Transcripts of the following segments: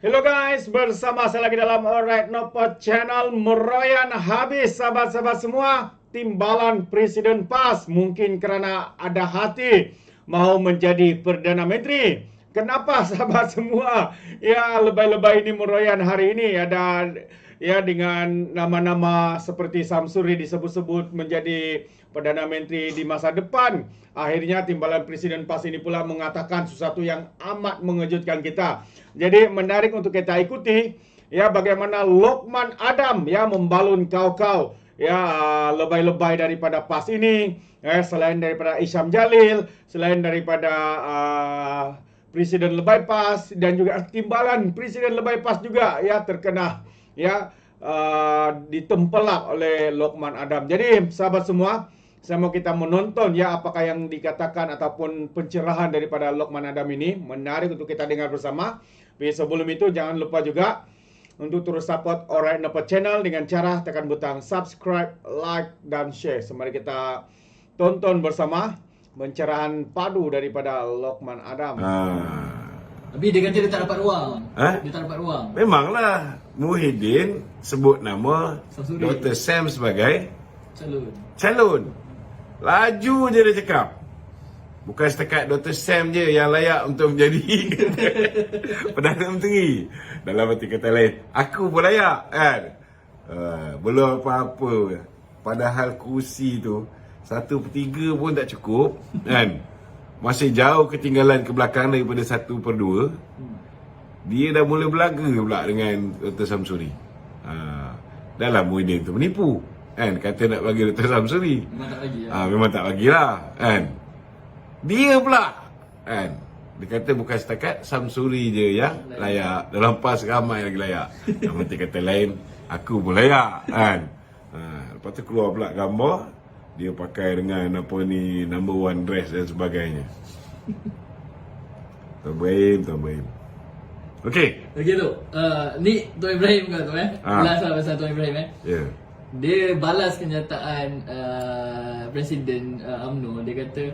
Hello guys, bersama saya lagi dalam Alright Nopo Channel. Meroyan habis sahabat-sahabat semua. Timbalan Presiden PAS mungkin kerana ada hati mahu menjadi Perdana Menteri. Kenapa sahabat semua? Ya, lebay-lebay ini meroyan hari ini ada ya dengan nama-nama seperti Samsuri disebut-sebut menjadi Perdana Menteri di masa depan. Akhirnya timbalan Presiden PAS ini pula mengatakan sesuatu yang amat mengejutkan kita. Jadi menarik untuk kita ikuti ya bagaimana Lokman Adam ya membalun kau-kau ya lebay-lebay daripada PAS ini. Selain daripada Isyam Jalil, selain daripada Presiden Lebay PAS dan juga timbalan Presiden Lebay PAS juga ya terkena ya ditempelak oleh Lokman Adam. Jadi sahabat semua, saya mau kita menonton ya apakah yang dikatakan ataupun pencerahan daripada Lokman Adam ini. Menarik untuk kita dengar bersama. Tapi sebelum itu jangan lupa juga untuk terus support Alright Nopo Channel dengan cara tekan butang subscribe, like dan share. Mari kita tonton bersama pencerahan padu daripada Lokman Adam. Tapi dia kata dia tak dapat ruang. Dia tak dapat ruang. Memanglah Muhyiddin sebut nama Samsuri. Dr. Sam sebagai Calon. Laju je dia cakap. Bukan setakat Dr. Sam je yang layak untuk menjadi Perdana Menteri. Dalam arti kata lain, aku pun layak kan. Belum apa-apa. Padahal kursi tu 1/3 pun tak cukup kan. Masih jauh ketinggalan ke belakang daripada 1/2. Dia dah mula berlaga pula dengan Dr. Samsuri. Dalam Muhyiddin tu menipu kan, kata nak bagi Dr. Samsuri. Memang tak bagi. Memang tak bagilah kan. Dia pula kan, dia kata bukan setakat Samsuri je yang layak. Dalam PAS ramai lagi layak. Yang nanti kata lain, aku pun layak kan. Lepas tu keluar pula gambar dia pakai dengan apa ni, number one dress dan sebagainya. Tuan Ibrahim. Okey. Okey tu. Ni Tuan Ibrahim ke tu Balas lah pasal Tuan Ibrahim Ya. Dia balas kenyataan Presiden UMNO. Dia kata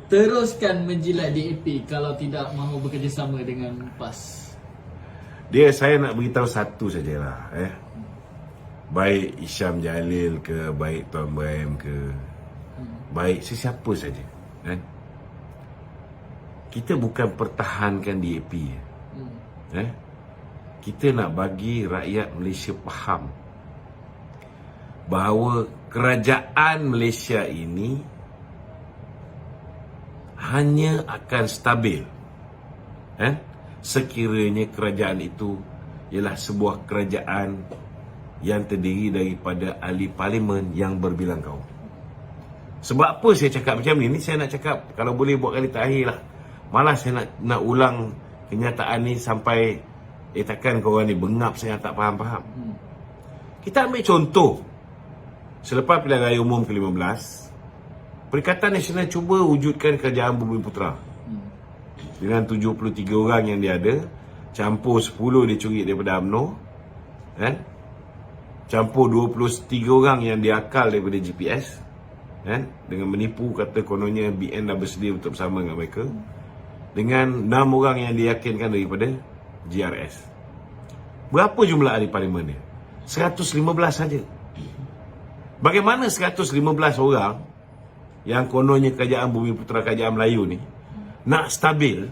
teruskan menjilat DAP kalau tidak mahu bekerjasama dengan PAS. Saya nak beritahu satu sajalah baik Isyam Jalil ke, baik Tuan Ibrahim ke, baik sesiapa saja kan, kita bukan pertahankan DAP kita nak bagi rakyat Malaysia faham bahawa kerajaan Malaysia ini hanya akan stabil sekiranya kerajaan itu ialah sebuah kerajaan yang terdiri daripada ahli parlimen yang berbilang kaum. Sebab apa saya cakap macam ni? Ni saya nak cakap kalau boleh buat kali terakhir lah. Malas saya nak ulang kenyataan ni sampai takkan korang ni bengap saya tak faham-faham. Kita ambil contoh. Selepas pilihan raya umum ke-15, Perikatan Nasional cuba wujudkan kerajaan Bumi Putera. Dengan 73 orang yang dia ada, campur 10 dia curi daripada UMNO, campur 23 orang yang diakal daripada GPS, dengan menipu kata kononnya BN dah bersedia untuk bersama dengan mereka, dengan 6 orang yang diyakinkan daripada GRS. Berapa jumlah ahli parlimen dia? 115 saja. Bagaimana 115 orang yang kononnya kerajaan Bumi Putera, kerajaan Melayu ni nak stabil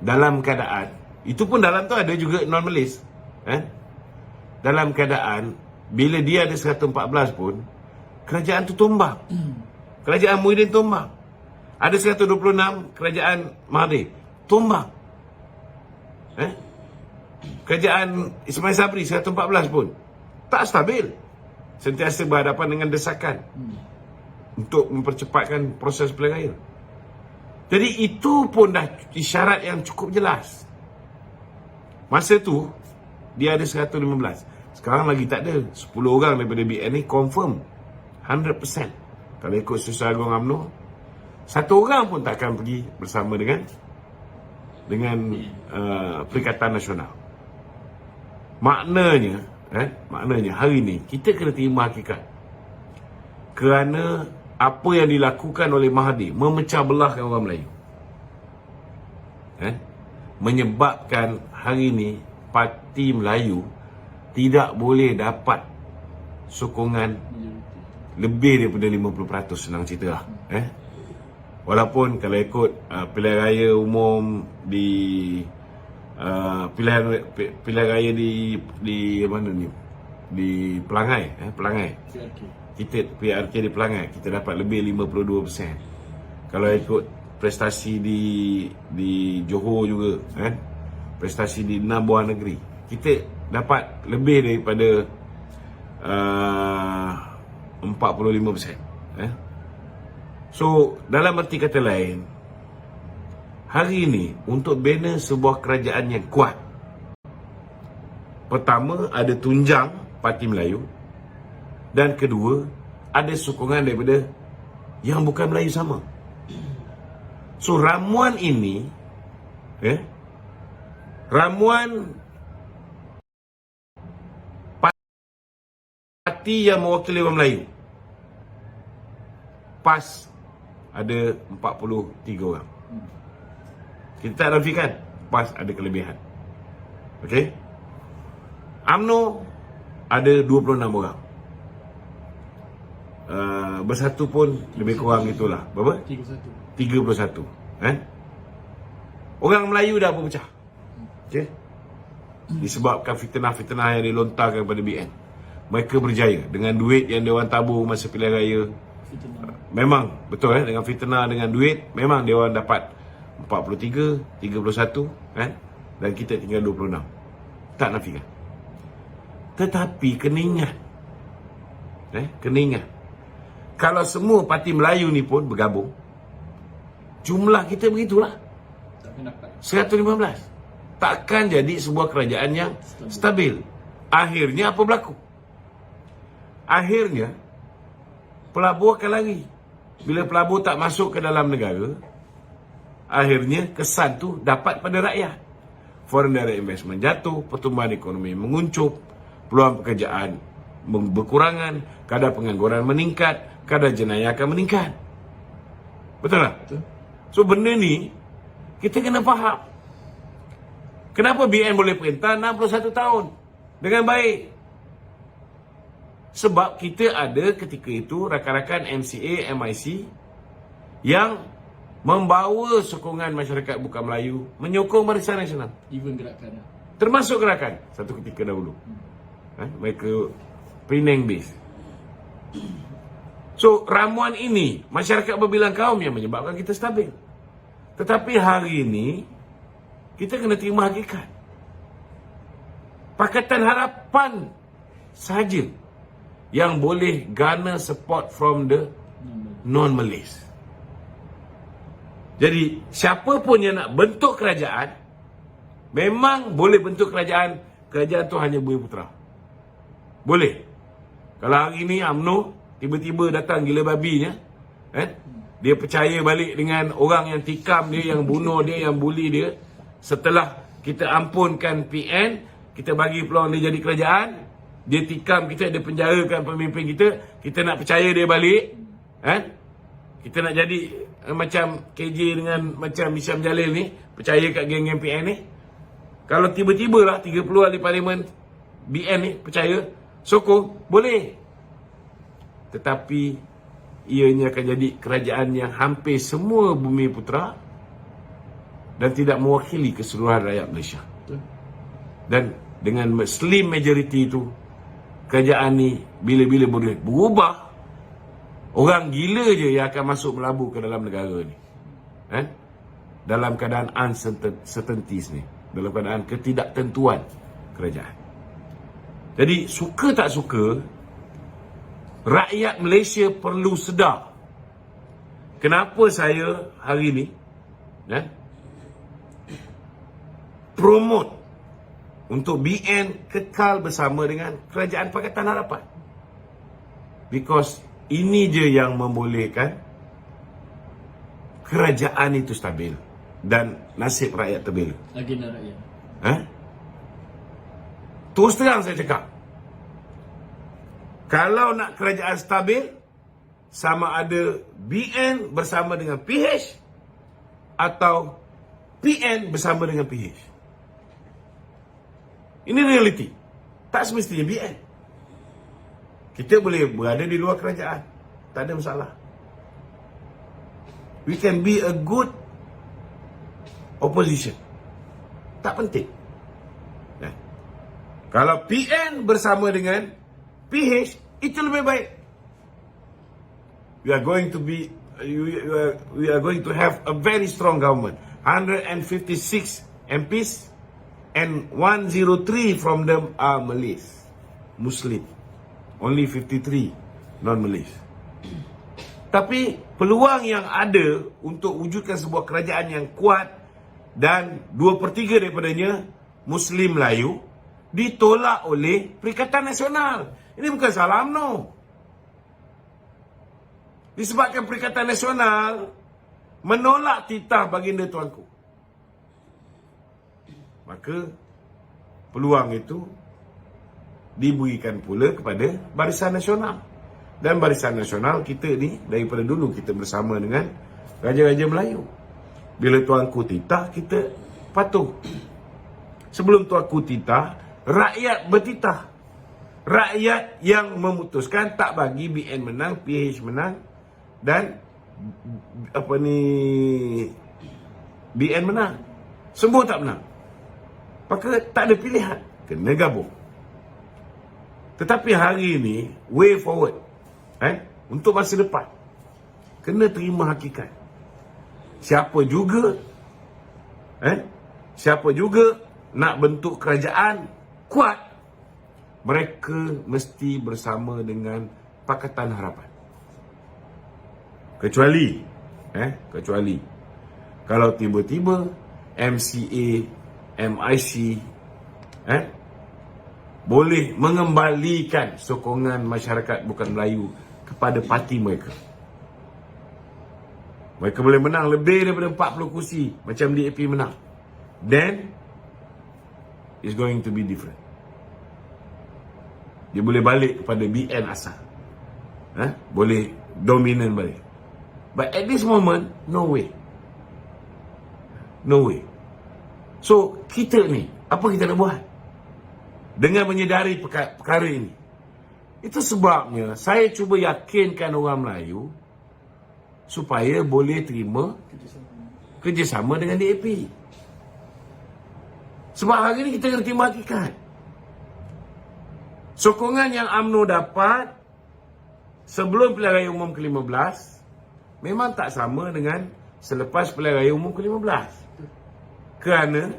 dalam keadaan itu pun dalam tu ada juga non-Malaysia dalam keadaan bila dia ada 114 pun kerajaan tu tumbang. Kerajaan Muhyiddin tumbang. Ada 126 kerajaan Mahathir tumbang. Kerajaan Ismail Sabri 114 pun tak stabil. Sentiasa berhadapan dengan desakan untuk mempercepatkan proses pilihan raya. Jadi itu pun dah isyarat yang cukup jelas. Masa tu dia ada 115. Sekarang lagi tak ada. 10 orang daripada BN ni confirm 100%. Kalau ikut Susah Agung UMNO, satu orang pun tak akan pergi bersama dengan Perikatan Nasional. Maknanya hari ni kita kena terima hakikat. Kerana apa yang dilakukan oleh Mahathir memecah belahkan orang Melayu. menyebabkan hari ini Parti Melayu tidak boleh dapat sokongan lebih daripada 50%, senang cerita lah. Walaupun kalau ikut pilihan raya umum di pilihan raya di mana ni, di Pelangai, kita PRK di Pelangai kita dapat lebih 52%. Kalau ikut prestasi di Johor juga, prestasi di 6 buah negeri, kita dapat lebih daripada 45%. So, dalam arti kata lain, hari ini untuk bina sebuah kerajaan yang kuat, pertama ada tunjang Parti Melayu, dan kedua ada sokongan daripada yang bukan Melayu sama. So, ramuan ini, ramuan parti yang mewakili orang Melayu, PAS ada 43 orang. Kita tak nafikan PAS ada kelebihan. Okey. UMNO ada 26 orang. Bersatu pun lebih kurang itulah. Berapa? 31. Orang Melayu dah berpecah. Okey. Disebabkan fitnah-fitnah yang dilontarkan pada BN. Mereka berjaya dengan duit yang diorang tabur masa pilihan raya. Memang betul, dengan fitnah, dengan duit, memang dia orang dapat 43, 31, dan kita tinggal 26. Tak nafikan. Tetapi kena ingat, kalau semua parti Melayu ni pun bergabung, jumlah kita begitulah, 115. Takkan jadi sebuah kerajaan yang stabil. Akhirnya apa berlaku? Akhirnya pelabur akan lari. Bila pelabur tak masuk ke dalam negara, akhirnya kesan tu dapat pada rakyat. Foreign direct investment jatuh, pertumbuhan ekonomi menguncup, peluang pekerjaan berkurangan, kadar pengangguran meningkat, kadar jenayah akan meningkat. Betul tak? Betul. So benda ni kita kena faham. Kenapa BN boleh perintah 61 tahun dengan baik? Sebab kita ada ketika itu rakan-rakan MCA, MIC yang membawa sokongan masyarakat bukan Melayu menyokong Barisan Nasional. Even gerakan. Termasuk gerakan satu ketika dahulu. Mereka Penang base. So, ramuan ini masyarakat berbilang kaum yang menyebabkan kita stabil. Tetapi hari ini kita kena terima hakikat. Pakatan Harapan saja yang boleh garner support from the non-Malays. Jadi, siapa pun yang nak bentuk kerajaan, memang boleh bentuk kerajaan. Kerajaan tu hanya Bumi Putra. Boleh. Kalau hari ni UMNO tiba-tiba datang gila babinya, dia percaya balik dengan orang yang tikam dia, yang bunuh dia, yang bully dia. Setelah kita ampunkan PN, kita bagi peluang dia jadi kerajaan, dia tikam kita, dia penjarakan pemimpin kita nak percaya dia balik, kita nak jadi macam KJ dengan macam Hisham Jalil ni, percaya kat geng-geng PN ni. Kalau tiba-tiba lah 30 ahli parlimen BN ni percaya, sokong, boleh. Tetapi ianya akan jadi kerajaan yang hampir semua Bumi Putra dan tidak mewakili keseluruhan rakyat Malaysia. Dan dengan slim majority itu, kerajaan ni bila-bila boleh berubah. Orang gila je yang akan masuk melabur ke dalam negara ni. Dalam keadaan uncertainties ni, dalam keadaan ketidaktentuan kerajaan. Jadi suka tak suka, rakyat Malaysia perlu sedar kenapa saya hari ni promote untuk BN kekal bersama dengan Kerajaan Pakatan Harapan. Because ini je yang membolehkan kerajaan itu stabil dan nasib rakyat terbela. Agenda rakyat. Terus terang saya cakap, kalau nak kerajaan stabil, sama ada BN bersama dengan PH atau PN bersama dengan PH. Ini realiti. Tak semestinya BN. Kita boleh berada di luar kerajaan. Tak ada masalah. We can be a good opposition. Tak penting. Kalau PN bersama dengan PH, itu lebih baik. We are going to have a very strong government. 156 MPs and 103 from them are Malays, Muslim. Only 53 non-Malays. Tapi peluang yang ada untuk wujudkan sebuah kerajaan yang kuat dan 2/3 daripadanya Muslim Melayu ditolak oleh Perikatan Nasional. Ini bukan salah UMNO. Disebabkan Perikatan Nasional menolak titah baginda tuanku, maka peluang itu diberikan pula kepada Barisan Nasional. Dan Barisan Nasional kita ni daripada dulu kita bersama dengan Raja-Raja Melayu. Bila tuanku titah, kita patuh. Sebelum tuanku titah, rakyat bertitah. Rakyat yang memutuskan tak bagi BN menang, PH menang dan BN menang. Semua tak menang. Maka tak ada pilihan, kena gabung. Tetapi hari ini way forward, untuk masa depan, kena terima hakikat. Siapa juga nak bentuk kerajaan kuat, mereka mesti bersama dengan Pakatan Harapan. Kecuali kalau tiba-tiba MCA, MIC boleh mengembalikan sokongan masyarakat bukan Melayu kepada parti mereka. Mereka boleh menang lebih daripada 40 kursi macam DAP menang. Then it's going to be different. Dia boleh balik kepada BN asal. Boleh dominan balik. But at this moment, no way. No way. So, kita ni, apa kita nak buat? Dengan menyedari perkara ini. Itu sebabnya, saya cuba yakinkan orang Melayu supaya boleh terima kerjasama dengan DAP. Sebab hari ini kita kena terima hakikat. Sokongan yang UMNO dapat sebelum Pilihan Raya Umum ke-15 memang tak sama dengan selepas Pilihan Raya Umum ke-15. Kerana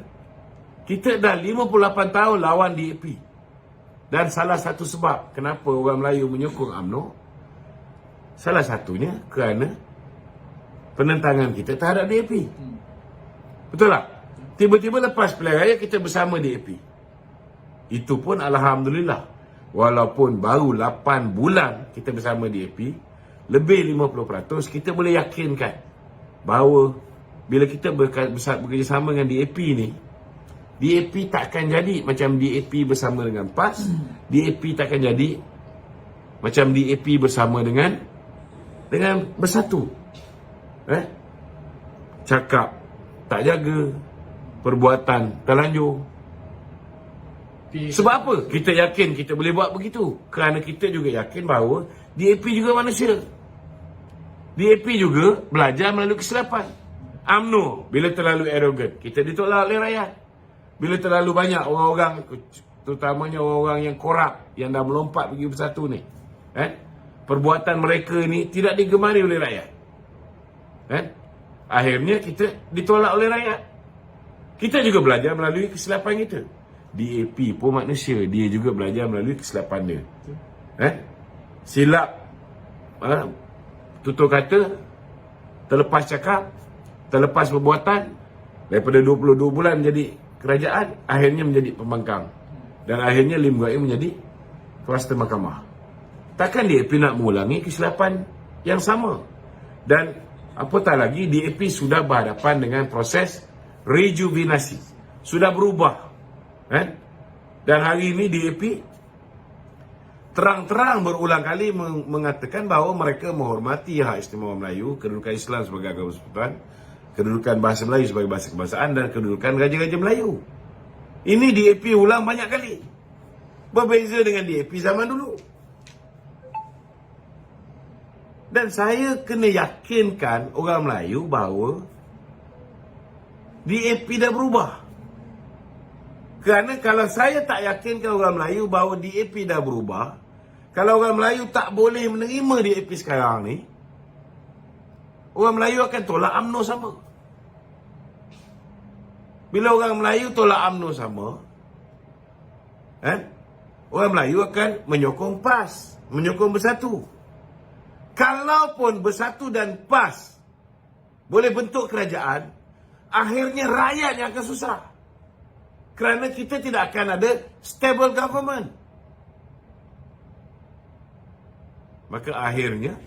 kita dah 58 tahun lawan DAP. Dan salah satu sebab kenapa orang Melayu menyokong UMNO, salah satunya kerana penentangan kita terhadap DAP. Betul tak? Tiba-tiba lepas Pilihan Raya kita bersama DAP. Itu pun Alhamdulillah. Walaupun baru 8 bulan kita bersama DAP, lebih 50% kita boleh yakinkan bahawa bila kita bekerjasama dengan DAP ni, DAP takkan jadi macam DAP bersama dengan PAS. DAP takkan jadi macam DAP bersama dengan Bersatu. Cakap tak jaga, perbuatan terlanjur. Sebab apa? Kita yakin kita boleh buat begitu. Kerana kita juga yakin bahawa DAP juga manusia. DAP juga belajar melalui kesilapan. UMNO bila terlalu arrogant, kita ditolak oleh rakyat. Bila terlalu banyak orang-orang, terutamanya orang-orang yang korup, yang dah melompat pergi Bersatu ni, perbuatan mereka ni tidak digemari oleh rakyat. Akhirnya kita ditolak oleh rakyat. Kita juga belajar melalui kesilapan kita. DAP pun manusia, dia juga belajar melalui kesilapan dia. Silap, tutur kata, terlepas cakap, terlepas perbuatan, daripada 22 bulan menjadi kerajaan, akhirnya menjadi pembangkang. Dan akhirnya Lim Guai menjadi kluster mahkamah. Takkan DAP nak mengulangi kesilapan yang sama. Dan apatah lagi, DAP sudah berhadapan dengan proses rejuvenasi. Sudah berubah. Dan hari ini DAP terang-terang berulang kali mengatakan bahawa mereka menghormati hak istimewa Melayu, kedudukan Islam sebagai agama persekutuan, kedudukan bahasa Melayu sebagai bahasa kebangsaan dan kedudukan Raja-Raja Melayu. Ini DAP ulang banyak kali. Berbeza dengan DAP zaman dulu. Dan saya kena yakinkan orang Melayu bahawa DAP dah berubah. Kerana kalau saya tak yakinkan orang Melayu bahawa DAP dah berubah, kalau orang Melayu tak boleh menerima DAP sekarang ni, orang Melayu akan tolak UMNO sama. Bila orang Melayu tolak UMNO sama, orang Melayu akan menyokong PAS, menyokong Bersatu. Kalaupun Bersatu dan PAS boleh bentuk kerajaan, akhirnya rakyat yang akan susah. Kerana kita tidak akan ada stable government. Maka akhirnya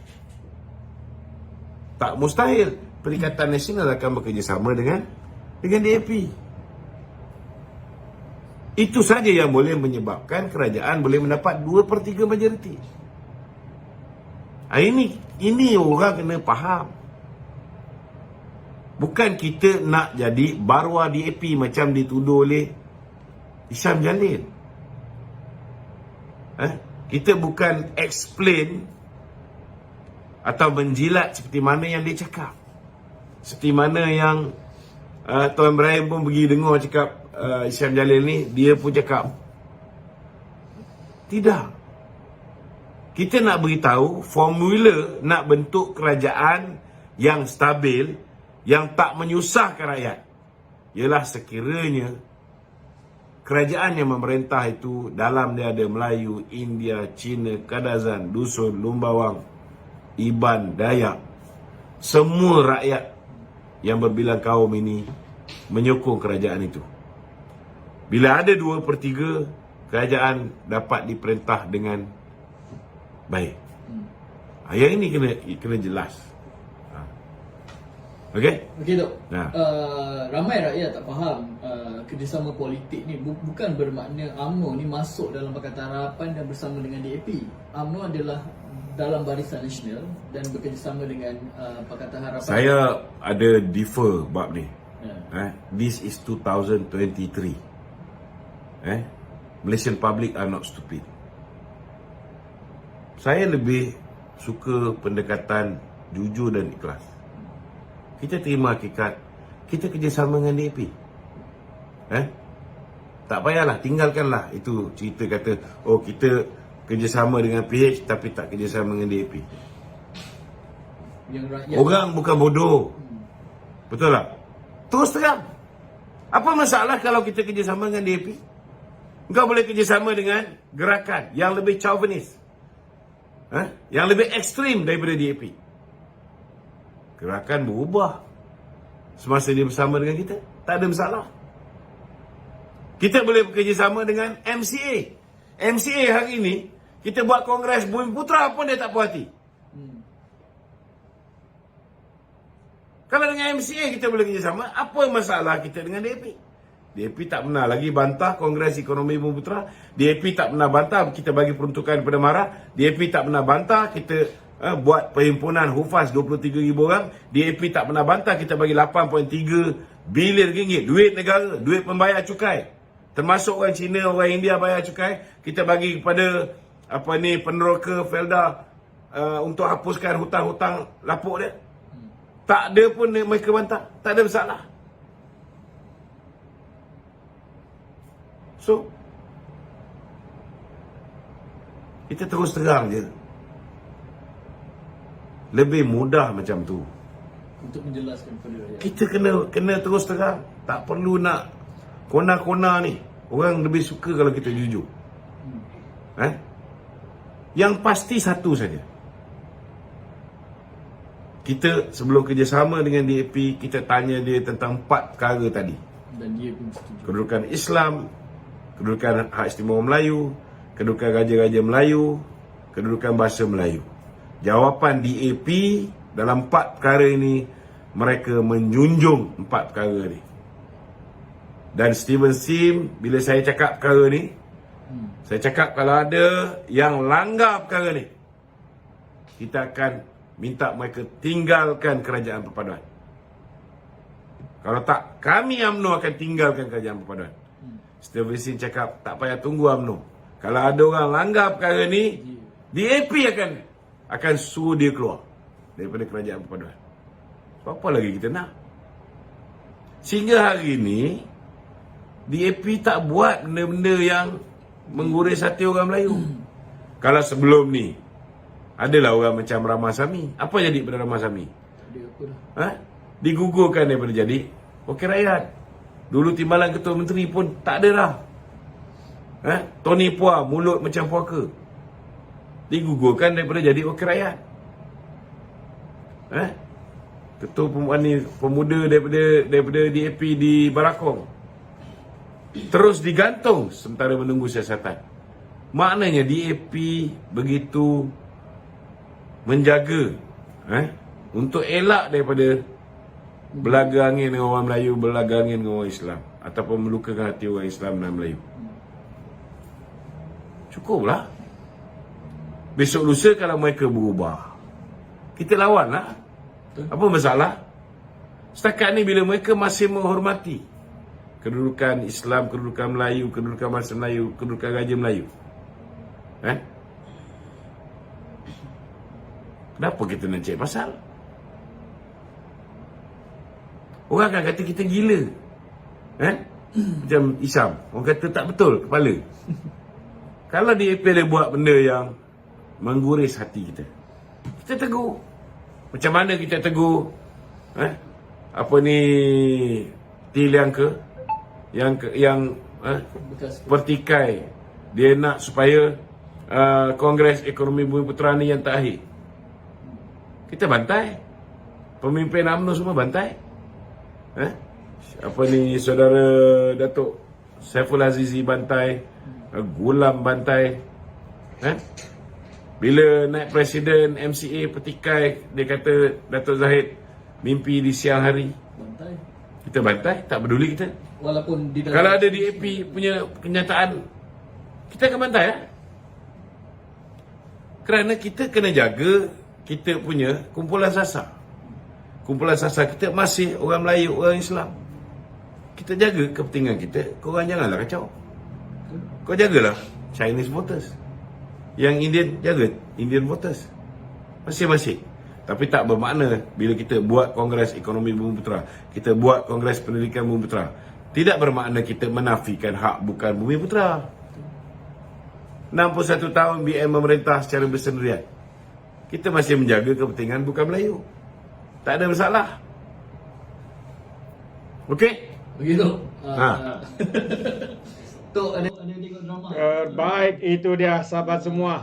tak mustahil Perikatan Nasional akan bekerjasama dengan DAP. Itu saja yang boleh menyebabkan kerajaan boleh mendapat 2/3 majoriti. Ini orang kena faham. Bukan kita nak jadi barwa DAP macam dituduh oleh Hisham Jalil. Kita bukan explain atau menjilat seperti mana yang dia cakap. Seperti mana yang Tuan Ibrahim pun pergi dengar cakap Hisham Jalil ni, dia pun cakap. Tidak. Kita nak beritahu formula nak bentuk kerajaan yang stabil, yang tak menyusahkan rakyat, ialah sekiranya kerajaan yang memerintah itu dalam dia ada Melayu, India, Cina, Kadazan, Dusun, Lumbawang, Iban, Dayak. Semua rakyat yang berbilang kaum ini menyokong kerajaan itu. Bila ada 2/3, kerajaan dapat diperintah dengan baik. Yang ini kena jelas. Okey? Okey, Dok. Nah. Ramai rakyat tak faham kerjasama politik ni bukan bermakna UMNO ni masuk dalam Pakatan Harapan dan bersama dengan DAP. UMNO adalah dalam Barisan Nasional dan bekerjasama dengan Pakatan Harapan. Saya ada differ bab ni. This is 2023. Malaysian public are not stupid. Saya lebih suka pendekatan jujur dan ikhlas. Kita terima hakikat, kita kerjasama dengan DAP. Tak payahlah, tinggalkanlah itu cerita kata, oh kita kerjasama dengan PH tapi tak kerjasama dengan DAP. Orang bukan bodoh. Betul tak? Terus terang. Apa masalah kalau kita kerjasama dengan DAP? Engkau boleh kerjasama dengan gerakan yang lebih chauvinis, yang lebih ekstrim daripada DAP. Gerakan berubah semasa dia bersama dengan kita. Tak ada masalah. Kita boleh bekerjasama dengan MCA. MCA hari ini, kita buat Kongres Bumi Putra pun dia tak puas hati. Kalau dengan MCA kita boleh kerjasama, apa masalah kita dengan DAP? DAP tak pernah lagi bantah Kongres Ekonomi Bumi Putra. DAP tak pernah bantah kita bagi peruntukan kepada MARA. DAP tak pernah bantah kita buat perhimpunan Hufaz 23,000 orang. DAP tak pernah bantah kita bagi 8.3 bilion ringgit duit negara, duit pembayar cukai. Termasuk orang Cina, orang India bayar cukai. Kita bagi kepada peneroka Felda untuk hapuskan hutang-hutang lapuk dia. Tak ada pun mereka bantah. Tak ada masalah. So, kita terus terang je. Lebih mudah macam tu. Untuk menjelaskan kepada rakyat. Kita kena terus terang. Tak perlu nak kona-kona ni. Orang lebih suka kalau kita jujur. Yang pasti satu saja. Kita sebelum kerjasama dengan DAP, kita tanya dia tentang 4 perkara tadi. Dan dia pun setuju. Kedudukan Islam, kedudukan Hak Istimewa Melayu, kedudukan Raja-Raja Melayu, kedudukan bahasa Melayu. Jawapan DAP dalam 4 perkara ini, mereka menjunjung 4 perkara ni. Dan Steven Sim, bila saya cakap perkara ni, saya cakap kalau ada yang langgar perkara ni, kita akan minta mereka tinggalkan kerajaan perpaduan. Kalau tak, kami UMNO akan tinggalkan kerajaan perpaduan. Setiap Yasin cakap, tak payah tunggu UMNO. Kalau ada orang langgar perkara ni, DAP akan suruh dia keluar daripada kerajaan perpaduan. So, apa lagi kita nak? Sehingga hari ini, DAP tak buat benda-benda yang mengguris hati orang Melayu. Kalau sebelum ni, adalah orang macam Ramasamy. Apa jadi pada Ramasamy? Dia apa dah? Ha? Digugurkan daripada jadi Wakil Rakyat. Dulu timbalan ketua menteri pun tak ada dah. Ha? Tony Puah, mulut macam puaka. Digugurkan daripada jadi Wakil Rakyat. Ha? Ketua pemuda daripada DAP di Barakong terus digantung sementara menunggu siasatan. Maknanya DAP begitu menjaga untuk elak daripada belaga angin dengan orang Melayu, belaga angin dengan orang Islam, ataupun melukakan hati orang Islam dan Melayu. Cukuplah. Besok lusa kalau mereka berubah, kita lawan lah. Apa masalah? Setakat ni bila mereka masih menghormati kedudukan Islam, kedudukan Melayu, kedudukan bangsa Melayu, kedudukan Raja Melayu, kenapa kita nak cari pasal? Orang akan kata kita gila. Macam Isam, orang kata tak betul kepala. Kalau DAP dia buat benda yang mengguris hati kita, kita tegur. Macam mana kita tegur apa ni Tiliang yang pertikai dia nak supaya Kongres Ekonomi Bumi Putera ni yang terakhir. Kita bantai. Pemimpin UMNO semua bantai. Apa ni, saudara Datuk Saiful Azizi bantai, Gulam bantai. Bila naik presiden MCA petikai, dia kata Datuk Zahid mimpi di siang hari. Bantai. Kita bantai, tak peduli kita. Walaupun di dalam, Kalau ada DAP punya kenyataan, kita akan bantai. Kerana kita kena jaga kita punya kumpulan sasar. Kumpulan sasar kita masih orang Melayu, orang Islam. Kita jaga kepentingan kita. Korang janganlah kacau. Kau jagalah Chinese voters. Yang Indian, jaga Indian voters. Masing-masing. Tapi tak bermakna bila kita buat Kongres Ekonomi Bumi Putera, kita buat Kongres Pendidikan Bumi Putera, tidak bermakna kita menafikan hak bukan Bumi Putera. 61 tahun BN memerintah secara bersendirian. Kita masih menjaga kepentingan bukan Melayu. Tak ada masalah. Okey? begitu. Tok ada tengok drama. Baik, itu dia sahabat semua.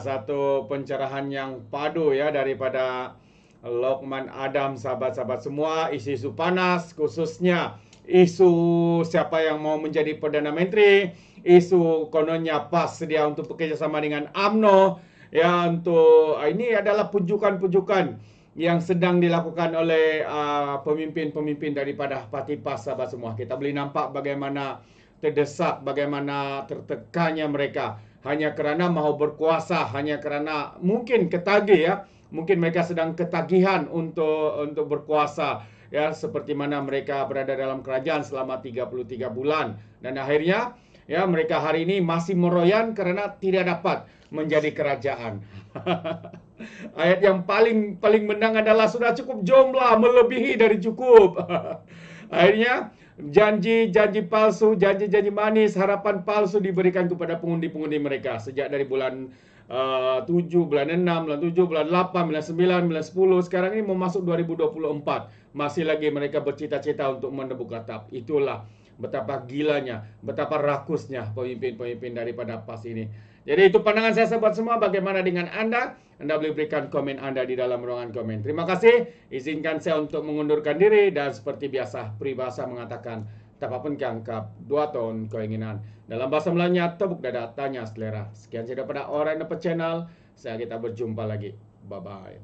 Satu pencerahan yang padu ya daripada Lokman Adam, sahabat-sahabat semua. Isu-isu panas, khususnya isu siapa yang mau menjadi Perdana Menteri, isu kononnya PAS sedia untuk bekerjasama dengan UMNO. Ya, untuk ini adalah pujukan-pujukan yang sedang dilakukan oleh pemimpin-pemimpin daripada parti PAS, sahabat semua. Kita boleh nampak bagaimana terdesak, bagaimana tertekannya mereka hanya kerana mahu berkuasa, hanya kerana mungkin ketagih ya, mungkin mereka sedang ketagihan untuk berkuasa ya, seperti mana mereka berada dalam kerajaan selama 33 bulan dan akhirnya ya mereka hari ini masih meroyan kerana tidak dapat menjadi kerajaan. Ayat yang paling menang adalah sudah cukup jomlah, melebihi dari cukup. Akhirnya janji-janji palsu, janji-janji manis, harapan palsu diberikan kepada pengundi-pengundi mereka sejak dari bulan 7, bulan 6, bulan 7, bulan 8, bulan 9, bulan 10. Sekarang ini memasuk 2024. Masih lagi mereka bercita-cita untuk menebuk atap. Itulah betapa gilanya, betapa rakusnya pemimpin-pemimpin daripada PAS ini. Jadi itu pandangan saya sahabat semua. Bagaimana dengan Anda? Anda boleh berikan komen Anda di dalam ruangan komen. Terima kasih. Izinkan saya untuk mengundurkan diri. Dan seperti biasa, peribahasa mengatakan, tak apa pun keangkap, 2 tahun keinginan. Dalam bahasa Melayunya, tepuk dada, tanya selera. Sekian saja daripada Orang Dapat Channel. Kita berjumpa lagi. Bye-bye.